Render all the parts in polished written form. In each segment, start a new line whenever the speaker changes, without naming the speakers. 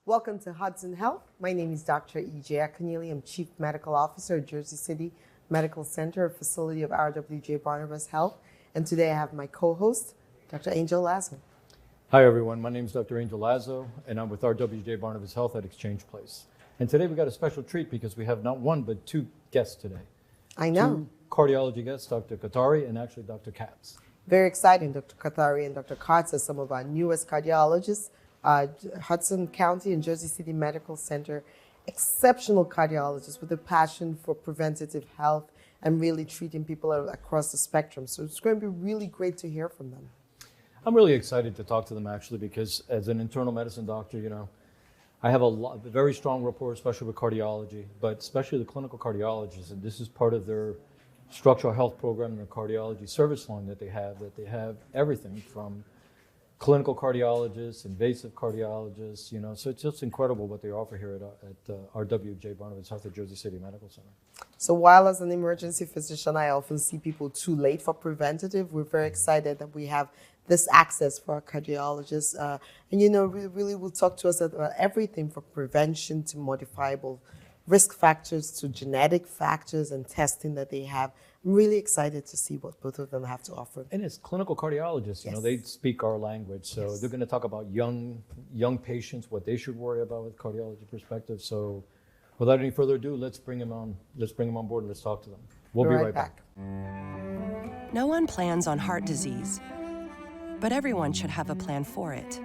Welcome to Hudson Health. My name is Dr. Akunyili. I'm Chief Medical Officer at Jersey City Medical Center, a facility of RWJBarnabas Health. And today I have my co-host, Dr. Angel Lazo.
Hi everyone, my name is Dr. Angel Lazo, and I'm with RWJBarnabas Health at Exchange Place. And today we got a special treat because we have not one but two guests today.
I know.
Two cardiology guests, Dr. Kothari and actually Dr. Katz.
Very exciting. Dr. Kothari and Dr. Katz are some of our newest cardiologists. Hudson County and Jersey City Medical Center, exceptional cardiologists with a passion for preventative health and really treating people across the spectrum. So it's going to be really great to hear from them.
I'm really excited to talk to them actually because as an internal medicine doctor, I have a very strong rapport, especially with cardiology, but especially the clinical cardiologists, and this is part of their structural health program, their cardiology service line that they have everything from clinical cardiologists, invasive cardiologists, so it's just incredible what they offer here at RWJBarnabas Health at Jersey City Medical Center.
So while as an emergency physician, I often see people too late for preventative, we're very excited that we have this access for our cardiologists. Really will talk to us about everything from prevention to modifiable risk factors to genetic factors and testing that they have. I'm really excited to see what both of them have to offer.
And as clinical cardiologists,
Yes.
They speak our language. So
Yes.
They're going to talk about young patients, what they should worry about with cardiology perspective. So without any further ado, let's bring them on board and let's talk to them. We'll be right back.
No one plans on heart disease, but everyone should have a plan for it.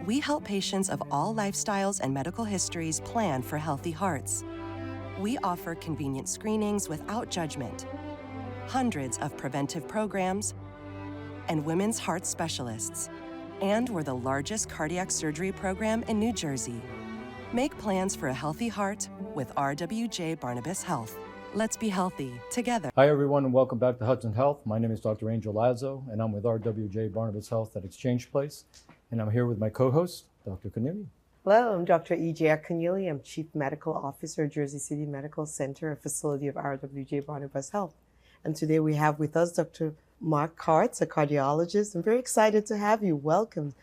We help patients of all lifestyles and medical histories plan for healthy hearts. We offer convenient screenings without judgment, hundreds of preventive programs, and women's heart specialists. And we're the largest cardiac surgery program in New Jersey. Make plans for a healthy heart with RWJBarnabas Health. Let's be healthy together.
Hi, everyone, and welcome back to Hudson Health. My name is Dr. Angel Lazo, and I'm with RWJBarnabas Health at Exchange Place. And I'm here with my co-host, Dr. Akunyili.
Hello, I'm Dr. Akunyili. I'm Chief Medical Officer at Jersey City Medical Center, a facility of RWJBarnabas Health. And today we have with us Dr. Marc, a cardiologist. I'm very excited to have you. Welcome.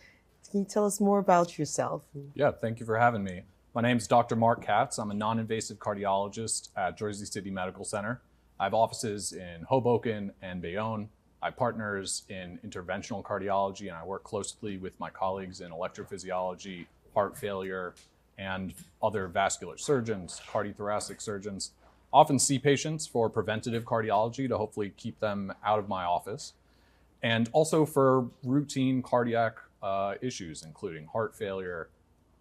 Can you tell us more about yourself?
Yeah, thank you for having me. My name is Dr. Marc Katz. I'm a non-invasive cardiologist at Jersey City Medical Center. I have offices in Hoboken and Bayonne. I have partners in interventional cardiology, and I work closely with my colleagues in electrophysiology, heart failure, and other vascular surgeons, cardiothoracic surgeons. I often see patients for preventative cardiology to hopefully keep them out of my office, and also for routine cardiac issues, including heart failure,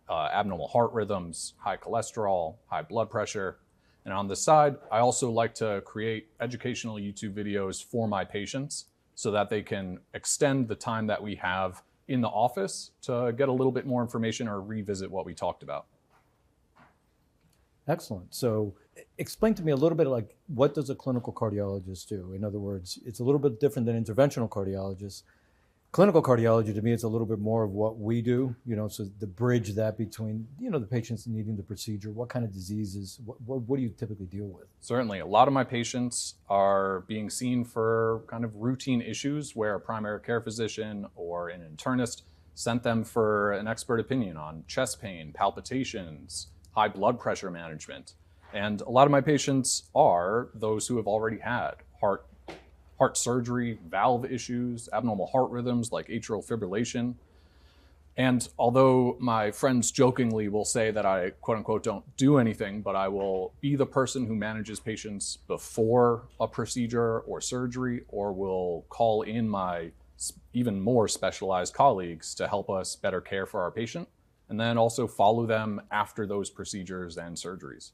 abnormal heart rhythms, high cholesterol, high blood pressure. And on the side, I also like to create educational YouTube videos for my patients so that they can extend the time that we have in the office to get a little bit more information or revisit what we talked about.
Excellent. So explain to me a little bit like what does a clinical cardiologist do? In other words, it's a little bit different than interventional cardiologists. Clinical cardiology, to me, is a little bit more of what we do, so the bridge that between, the patients needing the procedure, what kind of diseases, what do you typically deal with?
Certainly. A lot of my patients are being seen for kind of routine issues where a primary care physician or an internist sent them for an expert opinion on chest pain, palpitations, high blood pressure management. And a lot of my patients are those who have already had heart surgery, valve issues, abnormal heart rhythms like atrial fibrillation. And although my friends jokingly will say that I, quote unquote, don't do anything, but I will be the person who manages patients before a procedure or surgery, or will call in my even more specialized colleagues to help us better care for our patient, and then also follow them after those procedures and surgeries.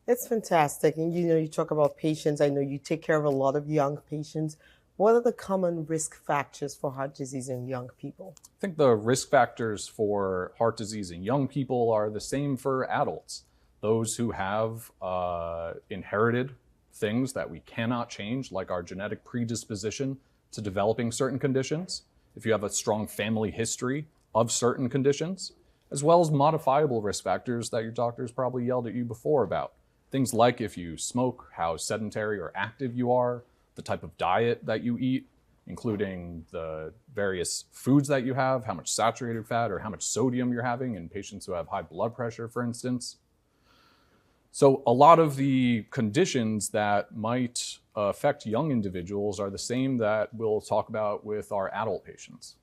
It's fantastic. And you talk about patients. I know you take care of a lot of young patients. What are the common risk factors for heart disease in young people?
I think the risk factors for heart disease in young people are the same for adults. Those who have inherited things that we cannot change, like our genetic predisposition to developing certain conditions, if you have a strong family history of certain conditions, as well as modifiable risk factors that your doctors probably yelled at you before about. Things like if you smoke, how sedentary or active you are, the type of diet that you eat, including the various foods that you have, how much saturated fat or how much sodium you're having in patients who have high blood pressure, for instance. So a lot of the conditions that might affect young individuals are the same that we'll talk about with our adult patients.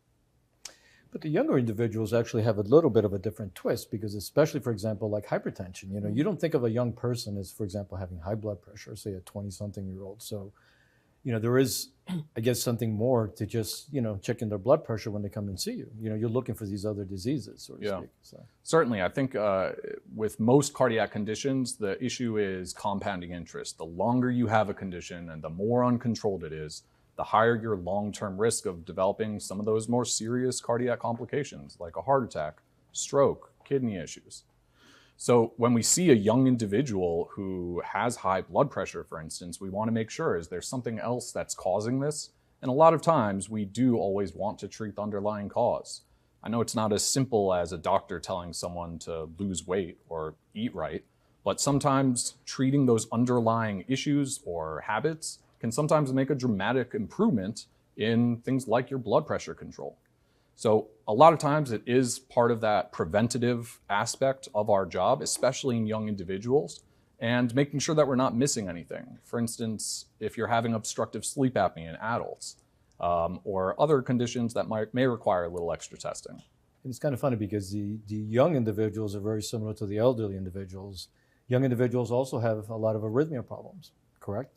But the younger individuals actually have a little bit of a different twist because especially, for example, like hypertension, you don't think of a young person as, for example, having high blood pressure, say a 20-something-year-old. So, there is, I guess, something more to just, checking their blood pressure when they come and see you. You're looking for these other diseases, so to speak. So.
Certainly. I think with most cardiac conditions, the issue is compounding interest. The longer you have a condition and the more uncontrolled it is, the higher your long-term risk of developing some of those more serious cardiac complications like a heart attack, stroke, kidney issues. So when we see a young individual who has high blood pressure, for instance, we want to make sure, is there something else that's causing this? And a lot of times we do always want to treat the underlying cause. I know it's not as simple as a doctor telling someone to lose weight or eat right, but sometimes treating those underlying issues or habits can sometimes make a dramatic improvement in things like your blood pressure control. So a lot of times it is part of that preventative aspect of our job, especially in young individuals, and making sure that we're not missing anything. For instance, if you're having obstructive sleep apnea in adults, or other conditions that may require a little extra testing.
It's kind of funny because the young individuals are very similar to the elderly individuals. Young individuals also have a lot of arrhythmia problems, correct?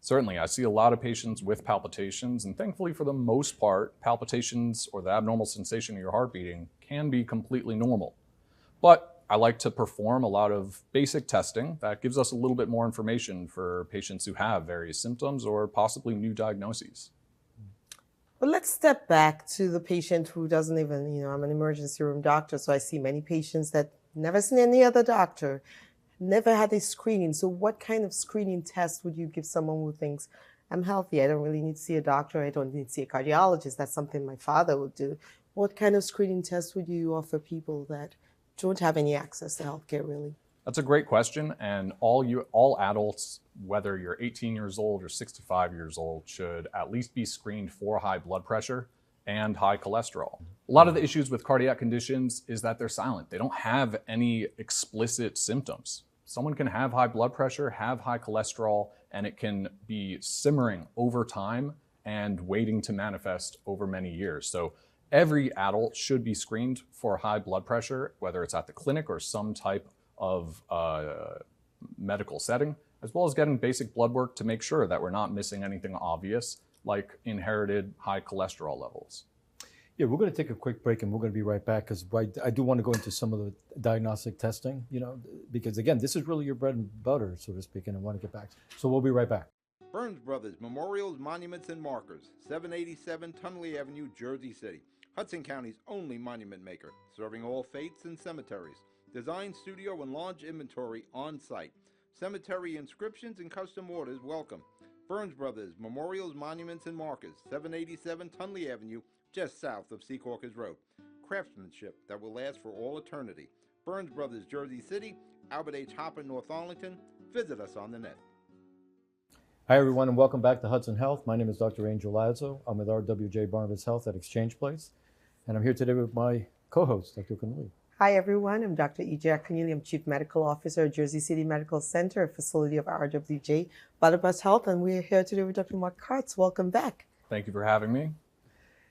Certainly, I see a lot of patients with palpitations, and thankfully for the most part, palpitations or the abnormal sensation of your heart beating can be completely normal. But I like to perform a lot of basic testing that gives us a little bit more information for patients who have various symptoms or possibly new diagnoses.
Well, let's step back to the patient who doesn't even, I'm an emergency room doctor, so I see many patients that never seen any other doctor, never had a screening. So what kind of screening test would you give someone who thinks, I'm healthy, I don't really need to see a doctor, I don't need to see a cardiologist, that's something my father would do. What kind of screening test would you offer people that don't have any access to healthcare, really?
That's a great question, and all adults, whether you're 18 years old or 65 years old, should at least be screened for high blood pressure and high cholesterol. A lot of the issues with cardiac conditions is that they're silent. They don't have any explicit symptoms. Someone can have high blood pressure, have high cholesterol, and it can be simmering over time and waiting to manifest over many years. So every adult should be screened for high blood pressure, whether it's at the clinic or some type of medical setting, as well as getting basic blood work to make sure that we're not missing anything obvious like inherited high cholesterol levels.
Yeah, we're going to take a quick break and we're going to be right back because I do want to go into some of the diagnostic testing, because again, this is really your bread and butter, so to speak, and I want to get back. So we'll be right back.
Burns Brothers Memorials, Monuments, and Markers, 787 Tunley Avenue, Jersey City. Hudson County's only monument maker, serving all faiths and cemeteries. Design, studio, and large inventory on site. Cemetery inscriptions and custom orders welcome. Burns Brothers Memorials, Monuments, and Markers, 787 Tunley Avenue, just south of Secaucus Road. Craftsmanship that will last for all eternity. Burns Brothers, Jersey City, Albert H. Hopper, North Arlington. Visit us on the net.
Hi, everyone, and welcome back to Hudson Health. My name is Dr. Angel Lazo. I'm with RWJBarnabas Health at Exchange Place, and I'm here today with my co-host, Dr. Akunyili.
Hi, everyone. I'm Dr. E.J. Akunyili. I'm Chief Medical Officer at Jersey City Medical Center, a facility of RWJBarnabas Health, and we're here today with Dr. Marc. Welcome back.
Thank you for having me.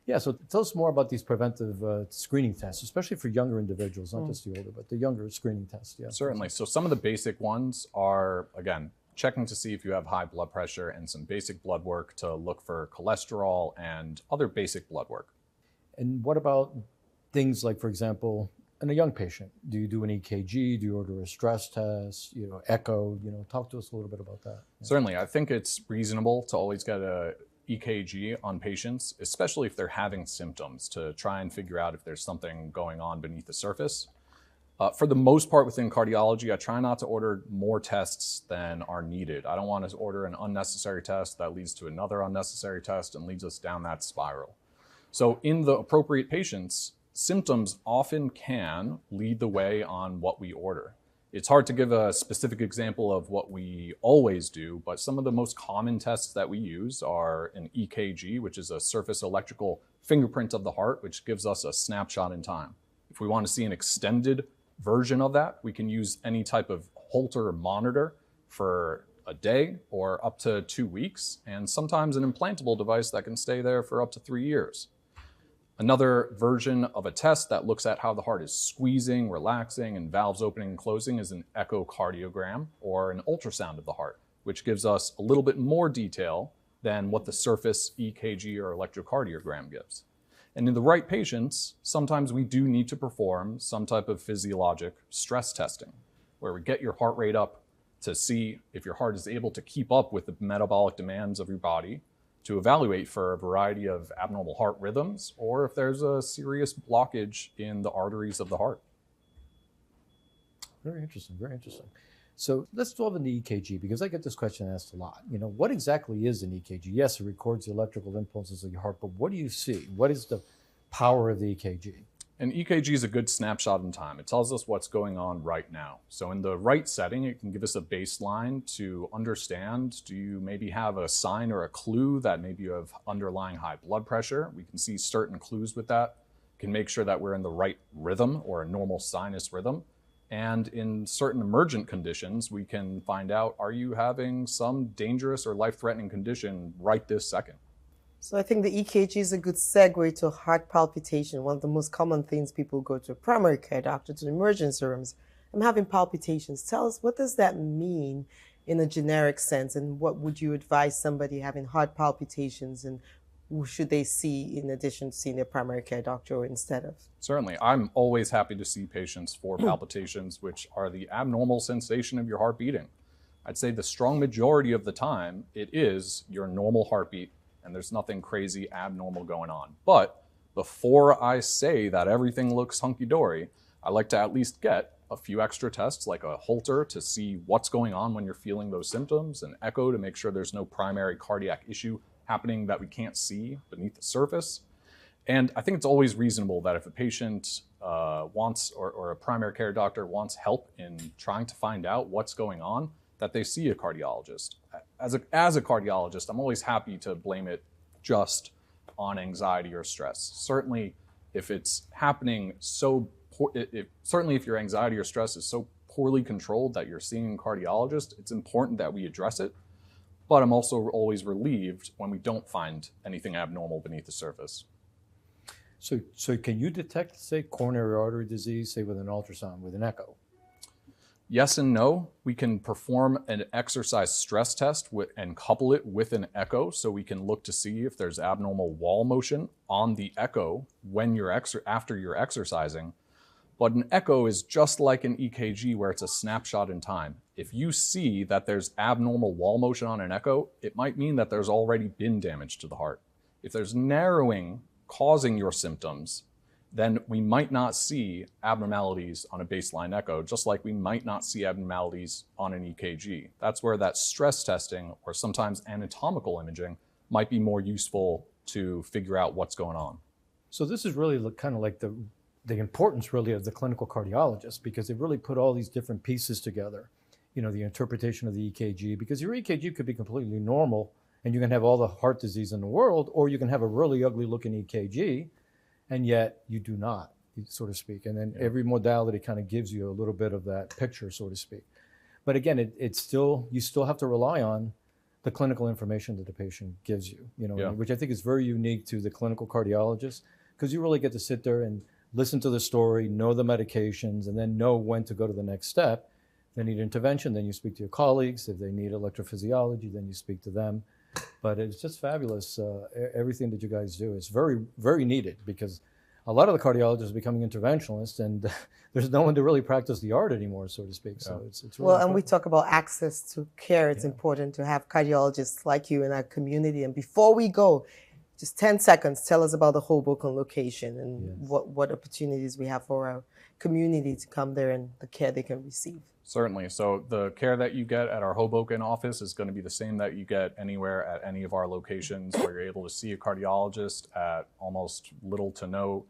Yeah, so tell us more about these preventive screening tests, especially for younger individuals, not just the older, but the younger screening tests. Yeah.
Certainly. So some of the basic ones are, again, checking to see if you have high blood pressure and some basic blood work to look for cholesterol and other basic blood work.
And what about things like, for example, in a young patient, do you do an EKG? Do you order a stress test? Echo? Talk to us a little bit about that. Yeah.
Certainly, I think it's reasonable to always get a EKG on patients, especially if they're having symptoms, to try and figure out if there's something going on beneath the surface. For the most part within cardiology, I try not to order more tests than are needed. I don't want to order an unnecessary test that leads to another unnecessary test and leads us down that spiral. So in the appropriate patients, symptoms often can lead the way on what we order. It's hard to give a specific example of what we always do, but some of the most common tests that we use are an EKG, which is a surface electrical fingerprint of the heart, which gives us a snapshot in time. If we want to see an extended version of that, we can use any type of Holter monitor for a day or up to 2 weeks, and sometimes an implantable device that can stay there for up to 3 years. Another version of a test that looks at how the heart is squeezing, relaxing, and valves opening and closing is an echocardiogram or an ultrasound of the heart, which gives us a little bit more detail than what the surface EKG or electrocardiogram gives. And in the right patients, sometimes we do need to perform some type of physiologic stress testing, where we get your heart rate up to see if your heart is able to keep up with the metabolic demands of your body, to evaluate for a variety of abnormal heart rhythms, or if there's a serious blockage in the arteries of the heart.
Very interesting, very interesting. So let's delve into EKG, because I get this question asked a lot. You know, what exactly is an EKG? Yes, it records the electrical impulses of your heart, but what do you see? What is the power of the EKG?
An EKG is a good snapshot in time. It tells us what's going on right now. So in the right setting, it can give us a baseline to understand, do you maybe have a sign or a clue that maybe you have underlying high blood pressure? We can see certain clues with that. Can make sure that we're in the right rhythm or a normal sinus rhythm. And in certain emergent conditions, we can find out, are you having some dangerous or life-threatening condition right this second?
So I think the EKG is a good segue to heart palpitation. One of the most common things people go to a primary care doctor, to the emergency rooms. I'm having palpitations. Tell us, what does that mean in a generic sense? And what would you advise somebody having heart palpitations, and who should they see in addition to seeing their primary care doctor or instead of?
Certainly. I'm always happy to see patients for palpitations, which are the abnormal sensation of your heart beating. I'd say the strong majority of the time, it is your normal heartbeat, and there's nothing crazy abnormal going on. But before I say that everything looks hunky-dory, I like to at least get a few extra tests, like a Holter to see what's going on when you're feeling those symptoms, an echo to make sure there's no primary cardiac issue happening that we can't see beneath the surface. And I think it's always reasonable that if a patient wants, or a primary care doctor wants help in trying to find out what's going on, that they see a cardiologist. As a cardiologist, I'm always happy to blame it just on anxiety or stress. Certainly, if it's happening certainly if your anxiety or stress is so poorly controlled that you're seeing a cardiologist, it's important that we address it. But I'm also always relieved when we don't find anything abnormal beneath the surface.
So can you detect, say, coronary artery disease, say, with an ultrasound, with an echo?
Yes and no. We can perform an exercise stress test and couple it with an echo, so we can look to see if there's abnormal wall motion on the echo when you're after you're exercising. But an echo is just like an EKG, where it's a snapshot in time. If you see that there's abnormal wall motion on an echo, it might mean that there's already been damage to the heart. If there's narrowing causing your symptoms, then we might not see abnormalities on a baseline echo, just like we might not see abnormalities on an EKG. That's where that stress testing, or sometimes anatomical imaging, might be more useful to figure out what's going on.
So this is really kind of like the importance really of the clinical cardiologist, because they really put all these different pieces together. You know, the interpretation of the EKG, because your EKG could be completely normal and you can have all the heart disease in the world, or you can have a really ugly looking EKG and yet you do not, so to speak. And then every modality kind of gives you a little bit of that picture, so to speak. But again, you still have to rely on the clinical information that the patient gives you, which I think is very unique to the clinical cardiologist, because you really get to sit there and listen to the story, know the medications, and then know when to go to the next step. If they need intervention, then you speak to your colleagues. If they need electrophysiology, then you speak to them. But it's just fabulous, everything that you guys do. It's very, very needed, because a lot of the cardiologists are becoming interventionalists, and there's no one to really practice the art anymore, so to speak. So it's really
well,
important.
and we talk about access to care. It's important to have cardiologists like you in our community. And before we go, just 10 seconds, tell us about the Hoboken location and what opportunities we have for our community to come there and the care they can receive.
Certainly. So the care that you get at our Hoboken office is going to be the same that you get anywhere at any of our locations, where you're able to see a cardiologist at almost little to no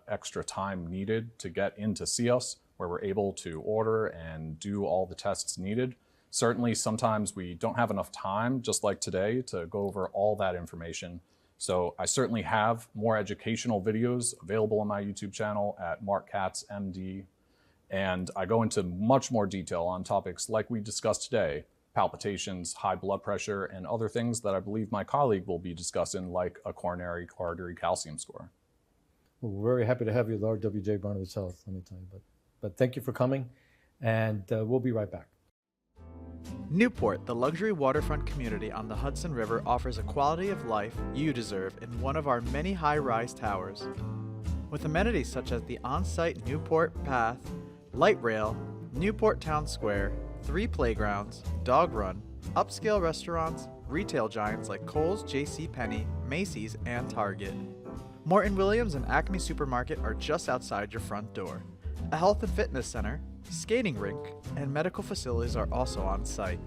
extra time needed to get in to see us. where we're able to order and do all the tests needed. Certainly, sometimes we don't have enough time, just like today, to go over all that information. So I certainly have more educational videos available on my YouTube channel at Marc Katz, MD. And I go into much more detail on topics like we discussed today, palpitations, high blood pressure, and other things that I believe my colleague will be discussing, like a coronary artery calcium score.
Well, we're very happy to have you at RWJBarnabas Health, let me tell you. But thank you for coming, and we'll be right back.
Newport, the luxury waterfront community on the Hudson River, offers a quality of life you deserve in one of our many high-rise towers. With amenities such as the on-site Newport Path, light rail, Newport Town Square, 3 playgrounds, dog run, upscale restaurants, retail giants like Kohl's, JCPenney, Macy's, and Target. Morton Williams and Acme Supermarket are just outside your front door. A health and fitness center, skating rink, and medical facilities are also on site.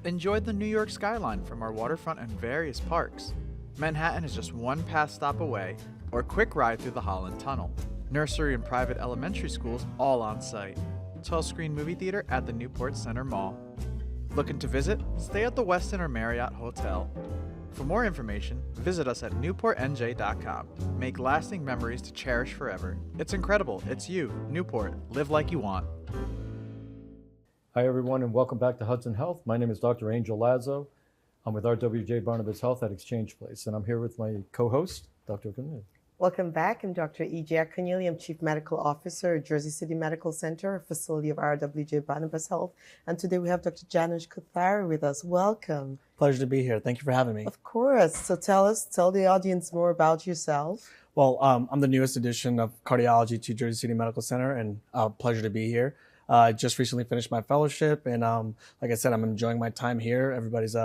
Enjoy the New York skyline from our waterfront and various parks. Manhattan is just one pass stop away, or a quick ride through the Holland Tunnel. Nursery and private elementary schools all on site. 12-screen movie theater at the Newport Center Mall. Looking to visit? Stay at the Westin or Marriott Hotel. For more information, visit us at newportnj.com. Make lasting memories to cherish forever. It's incredible. It's you, Newport. Live like you want.
Hi, everyone, and welcome back to Hudson Health. My name is Dr. Angel Lazo. I'm with RWJBarnabas Health at Exchange Place, and I'm here with my co-host, Dr. Akunyili.
Welcome back. I'm Dr. E.J. Akunyili. I'm Chief Medical Officer at Jersey City Medical Center, a facility of RWJBarnabas Health. And today we have Dr. Janish Kothari with us. Welcome.
Pleasure to be here. Thank you for having me.
Of course. So tell the audience more about yourself.
Well, I'm the newest addition of cardiology to Jersey City Medical Center, and pleasure to be here. I just recently finished my fellowship, and like I said, I'm enjoying my time here. Everybody's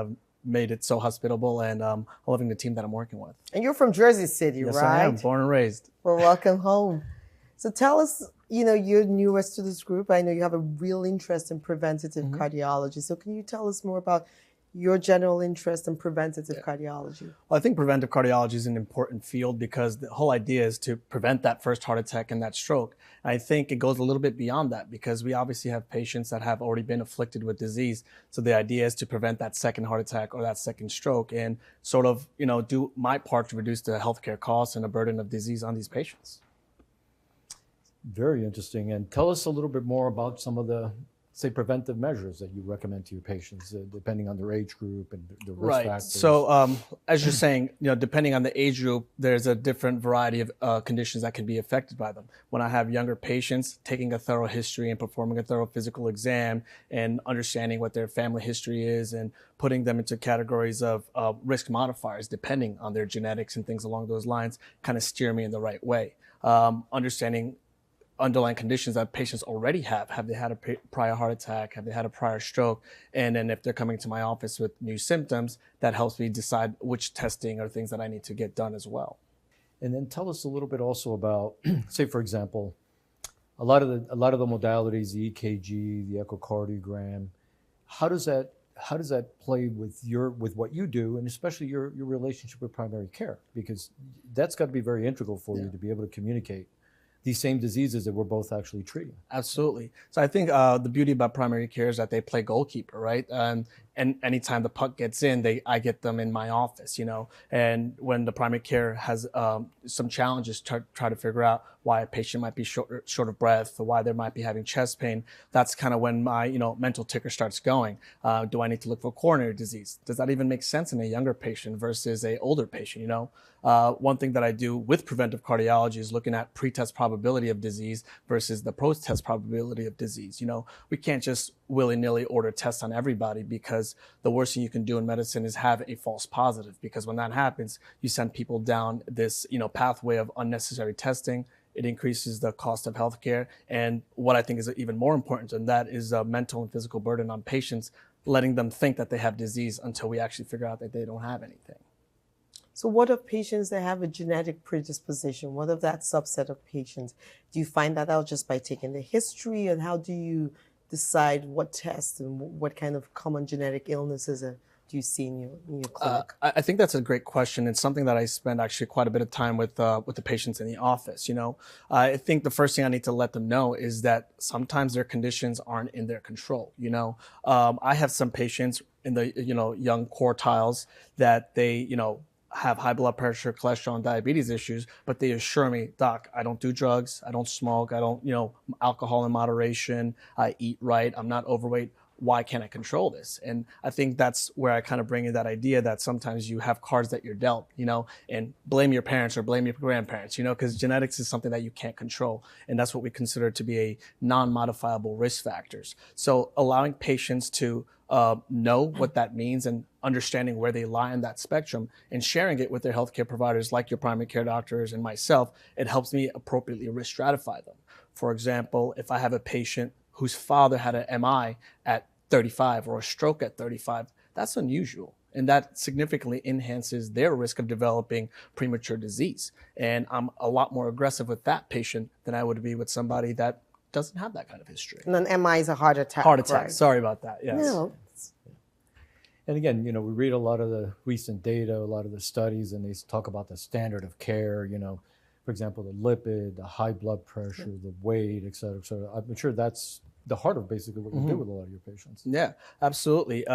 made it so hospitable, and I'm loving the team that I'm working with.
And you're from Jersey City,
yes,
right?
Yes, I am. Born and raised.
Well, welcome home. So tell us, you're newest to this group. I know you have a real interest in preventative cardiology. So can you tell us more about your general interest in preventative cardiology?
Well, I think preventive cardiology is an important field because the whole idea is to prevent that first heart attack and that stroke. And I think it goes a little bit beyond that because we obviously have patients that have already been afflicted with disease. So the idea is to prevent that second heart attack or that second stroke and sort of, do my part to reduce the healthcare costs and the burden of disease on these patients.
Very interesting. And tell us a little bit more about some of the, say, preventive measures that you recommend to your patients, depending on their age group and the risk factors.
So as you're saying, depending on the age group, there's a different variety of conditions that can be affected by them. When I have younger patients, taking a thorough history and performing a thorough physical exam and understanding what their family history is and putting them into categories of risk modifiers, depending on their genetics and things along those lines, kind of steer me in the right way. Understanding underlying conditions that patients already have. Have they had a prior heart attack? Have they had a prior stroke? And then if they're coming to my office with new symptoms, that helps me decide which testing or things that I need to get done as well.
And then tell us a little bit also about, say, for example, a lot of the modalities, the EKG, the echocardiogram. How does that play with what you do, and especially your relationship with primary care? Because that's got to be very integral for you to be able to communicate these same diseases that we're both actually treating.
Absolutely. So I think the beauty about primary care is that they play goalkeeper, right? And anytime the puck gets in, I get them in my office, And when the primary care has some challenges, try to figure out why a patient might be short of breath or why they might be having chest pain. That's kind of when my mental ticker starts going. Do I need to look for coronary disease? Does that even make sense in a younger patient versus a older patient? One thing that I do with preventive cardiology is looking at pre-test probability of disease versus the post-test probability of disease. We can't just willy-nilly order tests on everybody because the worst thing you can do in medicine is have a false positive, because when that happens, you send people down this, pathway of unnecessary testing. It increases the cost of healthcare. And what I think is even more important than that is a mental and physical burden on patients, letting them think that they have disease until we actually figure out that they don't have anything.
So what of patients that have a genetic predisposition? What of that subset of patients? Do you find that out just by taking the history, and how do you decide what tests and what kind of common genetic illnesses do you see in your clinic?
I think that's a great question. It's something that I spend actually quite a bit of time with the patients in the office. I think the first thing I need to let them know is that sometimes their conditions aren't in their control. I have some patients in the young quartiles that they have high blood pressure, cholesterol, and diabetes issues, but they assure me, Doc, I don't do drugs, I don't smoke, I don't alcohol in moderation, I eat right, I'm not overweight. Why can't I control this? And I think that's where I kind of bring in that idea that sometimes you have cards that you're dealt, and blame your parents or blame your grandparents, because genetics is something that you can't control. And that's what we consider to be a non-modifiable risk factors. So allowing patients to know what that means and understanding where they lie in that spectrum and sharing it with their healthcare providers like your primary care doctors and myself, it helps me appropriately risk stratify them. For example, if I have a patient whose father had an MI at 35 or a stroke at 35, that's unusual. And that significantly enhances their risk of developing premature disease. And I'm a lot more aggressive with that patient than I would be with somebody that doesn't have that kind of history.
And then MI is a heart attack.
Heart attack,
right?
Sorry about that, yes.
No.
And again, we read a lot of the recent data, a lot of the studies, and they talk about the standard of care, for example, the lipid, the high blood pressure, the weight, et cetera, et cetera. I'm sure that's the heart of basically what you do with a lot of your patients.
Yeah, absolutely.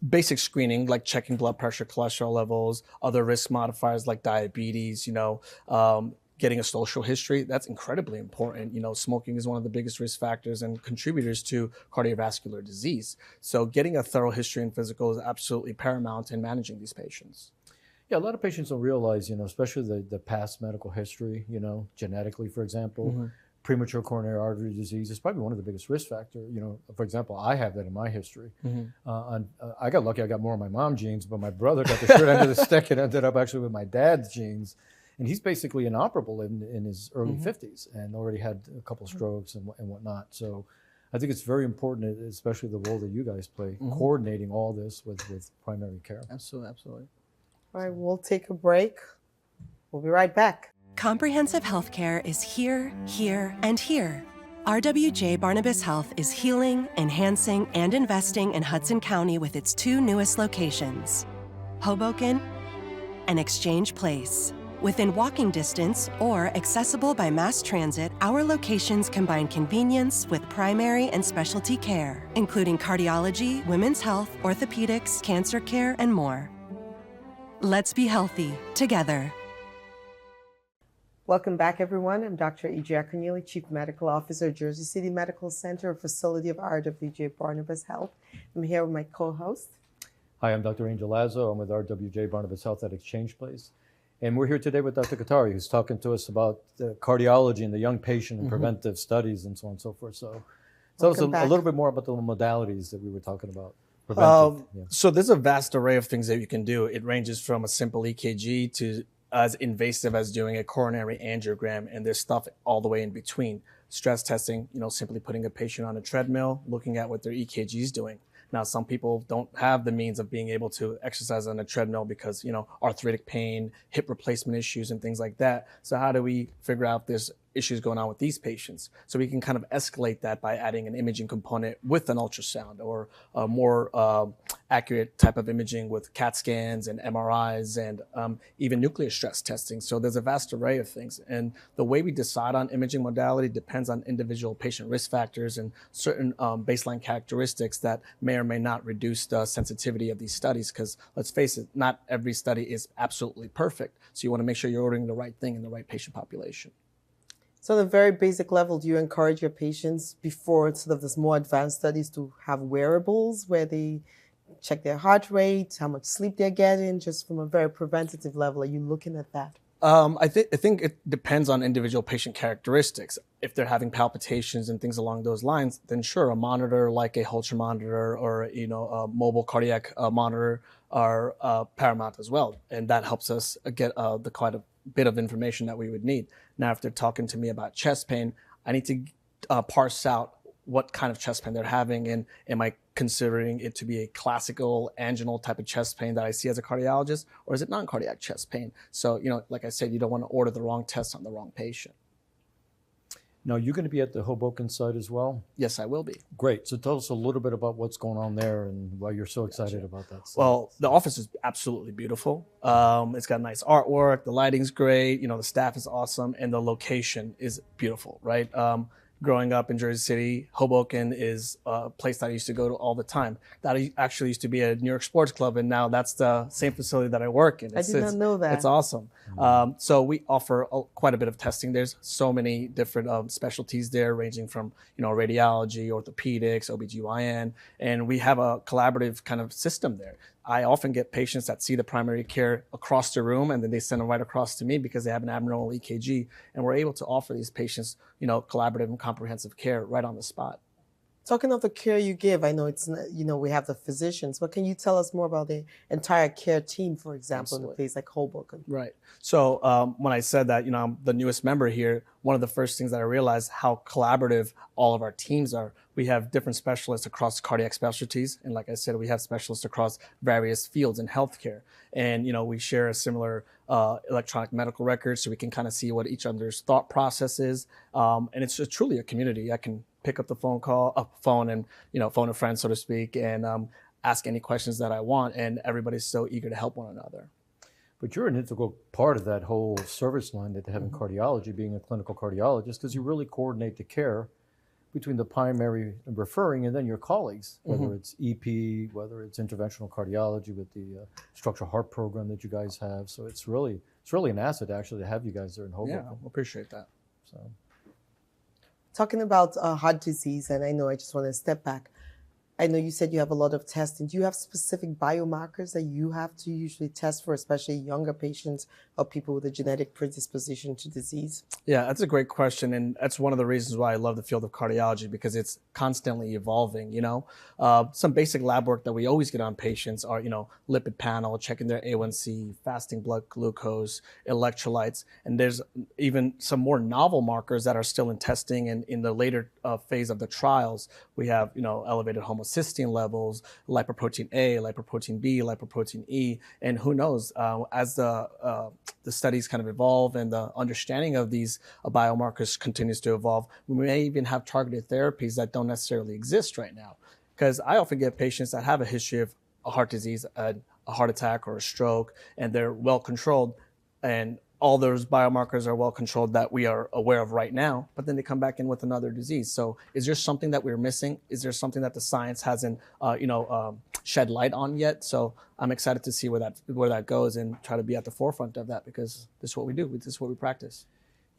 Basic screening, like checking blood pressure, cholesterol levels, other risk modifiers like diabetes, getting a social history, that's incredibly important. Smoking is one of the biggest risk factors and contributors to cardiovascular disease. So getting a thorough history and physical is absolutely paramount in managing these patients.
Yeah, a lot of patients don't realize, especially the past medical history, genetically, for example, premature coronary artery disease is probably one of the biggest risk factors. For example, I have that in my history. I got lucky, I got more of my mom's genes, but my brother got the short end of the stick and ended up actually with my dad's genes. And he's basically inoperable in his early 50s and already had a couple strokes and whatnot. So I think it's very important, especially the role that you guys play, coordinating all this with primary care.
Absolutely.
All right, we'll take a break. We'll be right back.
Comprehensive healthcare is here, here, and here. RWJBarnabas Health is healing, enhancing, and investing in Hudson County with its 2 newest locations, Hoboken and Exchange Place. Within walking distance or accessible by mass transit, our locations combine convenience with primary and specialty care, including cardiology, women's health, orthopedics, cancer care, and more. Let's be healthy together.
Welcome back, everyone. I'm Dr. E.J. Akunyili, Chief Medical Officer, Jersey City Medical Center, a facility of RWJBarnabas Health. I'm here with my co-host.
Hi, I'm Dr. Angel Lazo. I'm with RWJBarnabas Health at Exchange Place. And we're here today with Dr. Kothari, who's talking to us about the cardiology and the young patient and preventive studies and so on and so forth. So tell us a little bit more about the modalities that we were talking about.
So there's a vast array of things that you can do. It ranges from a simple EKG to as invasive as doing a coronary angiogram, and there's stuff all the way in between. Stress testing, simply putting a patient on a treadmill, looking at what their EKG is doing. Now, some people don't have the means of being able to exercise on a treadmill because, arthritic pain, hip replacement issues, and things like that. So how do we figure out if there's issues going on with these patients? So we can kind of escalate that by adding an imaging component with an ultrasound or a more accurate type of imaging with CAT scans and MRIs and even nuclear stress testing. So there's a vast array of things. And the way we decide on imaging modality depends on individual patient risk factors and certain baseline characteristics that may or may not reduce the sensitivity of these studies. Because let's face it, not every study is absolutely perfect. So you want to make sure you're ordering the right thing in the right patient population.
So on a very basic level, do you encourage your patients before sort of this more advanced studies to have wearables where they check their heart rate, how much sleep they're getting, just from a very preventative level? Are you looking at that?
I think it depends on individual patient characteristics. If they're having palpitations and things along those lines, then sure, a monitor like a Holter monitor or a mobile cardiac monitor are paramount as well, and that helps us get the quite a bit of information that we would need. Now, if they're talking to me about chest pain, I need to parse out what kind of chest pain they're having, and am I considering it to be a classical anginal type of chest pain that I see as a cardiologist, or is it non-cardiac chest pain? So, like I said, you don't want to order the wrong test on the wrong patient.
Now, you're going to be at the Hoboken site as well?
Yes, I will be.
Great. So tell us a little bit about what's going on there and why you're so excited about that site.
Well, the office is absolutely beautiful. It's got nice artwork. The lighting's great. The staff is awesome, and the location is beautiful, right? Growing up in Jersey City, Hoboken is a place that I used to go to all the time. That actually used to be a New York sports club, and now that's the same facility that I work in.
I did not know that.
It's awesome. So we offer quite a bit of testing. There's so many different specialties there, ranging from radiology, orthopedics, OBGYN, and we have a collaborative kind of system there. I often get patients that see the primary care across the room, and then they send them right across to me because they have an abnormal EKG, and we're able to offer these patients, collaborative and comprehensive care right on the spot.
Talking of the care you give, I know it's, we have the physicians, but can you tell us more about the entire care team, for example, in a place like Hoboken?
Right. So when I said that, I'm the newest member here, one of the first things that I realized how collaborative all of our teams are. We have different specialists across cardiac specialties. And like I said, we have specialists across various fields in healthcare. And, we share a similar electronic medical record so we can kind of see what each other's thought process is. And it's truly a community. I can pick up the phone and, phone a friend, so to speak, and ask any questions that I want. And everybody's so eager to help one another.
But you're an integral part of that whole service line that they have in cardiology, being a clinical cardiologist, because you really coordinate the care between the primary and referring and then your colleagues, whether it's EP, whether it's interventional cardiology with the structural heart program that you guys have. So it's really an asset actually to have you guys there in Hoboken.
Yeah, I appreciate that.
So,
talking about heart disease, and I know I just want to step back. I know you said you have a lot of testing. Do you have specific biomarkers that you have to usually test for, especially younger patients or people with a genetic predisposition to disease?
Yeah, that's a great question. And that's one of the reasons why I love the field of cardiology, because it's constantly evolving, Some basic lab work that we always get on patients are, lipid panel, checking their A1C, fasting blood glucose, electrolytes. And there's even some more novel markers that are still in testing. And in the later phase of the trials, we have, elevated homocysteine levels, lipoprotein A, lipoprotein B, lipoprotein E. And who knows, as the studies kind of evolve and the understanding of these biomarkers continues to evolve, we may even have targeted therapies that don't necessarily exist right now. Because I often get patients that have a history of a heart disease, a heart attack or a stroke, and they're well controlled, and all those biomarkers are well controlled that we are aware of right now, but then they come back in with another disease. So is there something that we're missing? Is there something that the science hasn't, shed light on yet? So I'm excited to see where that goes and try to be at the forefront of that, because this is what we do. This is what we practice.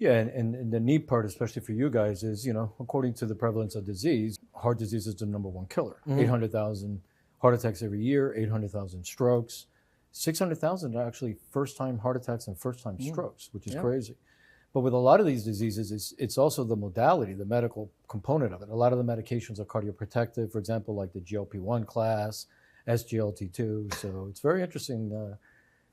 yeah, and the neat part, especially for you guys, is, according to the prevalence of disease, heart disease is the #1 killer. 800,000 heart attacks every year, 800,000 strokes. 600,000 are actually first-time heart attacks and first-time strokes, which is crazy. But with a lot of these diseases, it's also the modality, the medical component of it. A lot of the medications are cardioprotective, for example, like the GLP-1 class, SGLT2. So it's very interesting,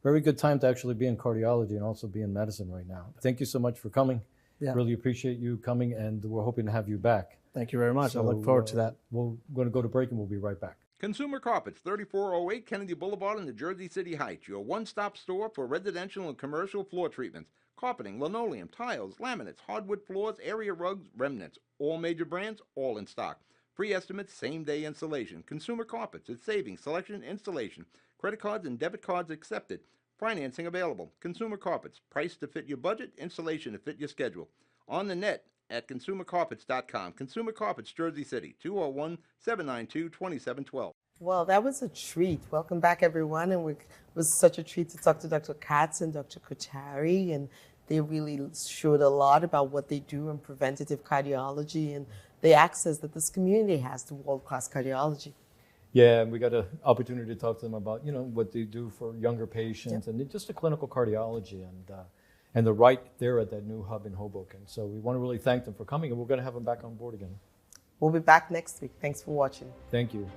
very good time to actually be in cardiology and also be in medicine right now. Thank you so much for coming.
Yeah.
Really appreciate you coming, and we're hoping to have you back.
Thank you very much.
So,
I look forward to that.
We're going to go to break, and we'll be right back.
Consumer Carpets, 3408 Kennedy Boulevard in the Jersey City Heights, your one-stop store for residential and commercial floor treatments, carpeting, linoleum, tiles, laminates, hardwood floors, area rugs, remnants. All major brands, all in stock. Free estimates, same-day installation. Consumer Carpets, it's savings, selection, installation. Credit cards and debit cards accepted. Financing available. Consumer Carpets, price to fit your budget, installation to fit your schedule. On the net at consumercarpets.com. Consumer Carpets, Jersey City, 201-792-2712.
Well, that was a treat. Welcome back, everyone. And it was such a treat to talk to Dr. Katz and Dr. Kothari. And they really showed a lot about what they do in preventative cardiology and the access that this community has to world-class cardiology.
Yeah, and we got an opportunity to talk to them about, what they do for younger patients and just the clinical cardiology and the right there at that new hub in Hoboken. So we want to really thank them for coming, and we're going to have them back on board again.
We'll be back next week. Thanks for watching.
Thank you.